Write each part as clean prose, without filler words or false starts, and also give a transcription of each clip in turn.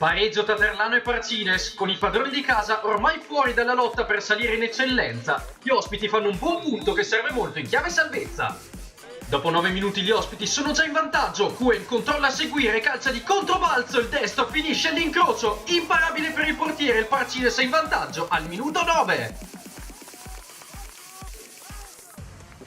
Pareggio tra Terlano e Parcines, con i padroni di casa ormai fuori dalla lotta per salire in eccellenza. Gli ospiti fanno un buon punto che serve molto in chiave salvezza. Dopo 9 minuti gli ospiti sono già in vantaggio, Cuen controlla a seguire, calcia di controbalzo, il destro finisce all'incrocio, imparabile per il portiere, il Parcines è in vantaggio al minuto 9.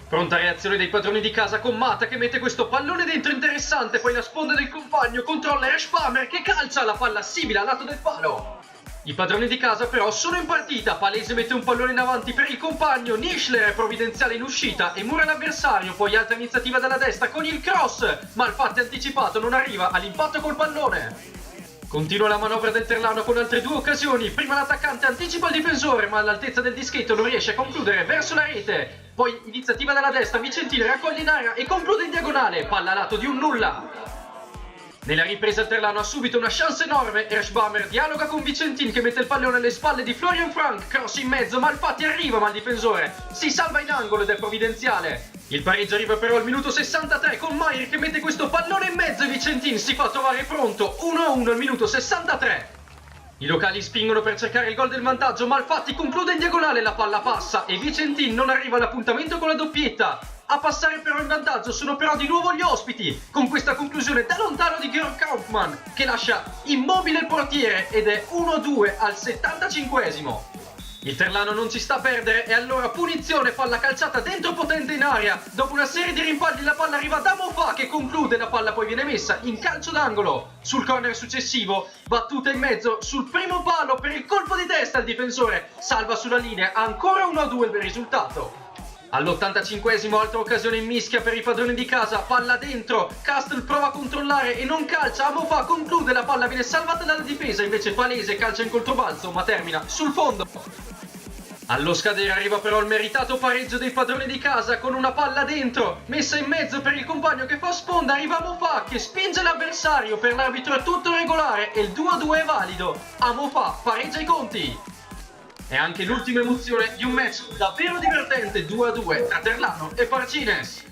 Pronta reazione dei padroni di casa con Mata che mette questo pallone dentro interessante, poi la sponda del compagno, controlla Reshbamer che calcia la palla simile al lato del palo. I padroni di casa però sono in partita, Palese mette un pallone in avanti per il compagno, Nischler è provvidenziale in uscita e mura l'avversario, poi altra iniziativa dalla destra con il cross, Malfatti anticipato non arriva all'impatto col pallone. Continua la manovra del Terlano con altre due occasioni, prima l'attaccante anticipa il difensore ma all'altezza del dischetto non riesce a concludere verso la rete, poi iniziativa dalla destra, Vicentini raccoglie in area e conclude in diagonale, palla a lato di un nulla. Nella ripresa il Terlano ha subito una chance enorme, Reshbamer dialoga con Vicentin che mette il pallone alle spalle di Florian Frank, cross in mezzo, Malfatti arriva ma il difensore si salva in angolo ed è provvidenziale. Il pareggio arriva però al minuto 63 con Maier che mette questo pallone in mezzo e Vicentin si fa trovare pronto, 1-1 al minuto 63. I locali spingono per cercare il gol del vantaggio, Malfatti conclude in diagonale, la palla passa e Vicentin non arriva all'appuntamento con la doppietta. A passare però in vantaggio sono però di nuovo gli ospiti, con questa conclusione da lontano di Georg Kaufmann che lascia immobile il portiere ed è 1-2 al 75esimo. Il Terlano non ci sta a perdere e allora punizione, palla calciata dentro potente in aria, dopo una serie di rimpalli la palla arriva da Mofa che conclude, la palla poi viene messa in calcio d'angolo. Sul corner successivo, battuta in mezzo sul primo palo per il colpo di testa, il difensore salva sulla linea, ancora 1-2 il risultato. All'85esimo altra occasione in mischia per i padroni di casa, palla dentro, Castle prova a controllare e non calcia, Mofa conclude, la palla viene salvata dalla difesa, invece Palese calcia in controbalzo ma termina sul fondo. Allo scadere arriva però il meritato pareggio dei padroni di casa con una palla dentro, messa in mezzo per il compagno che fa sponda, arriva Mofa che spinge l'avversario, per l'arbitro è tutto regolare e il 2-2 è valido. A Mofa pareggia i conti. È anche l'ultima emozione di un match davvero divertente 2-2 tra Terlano e Parcines.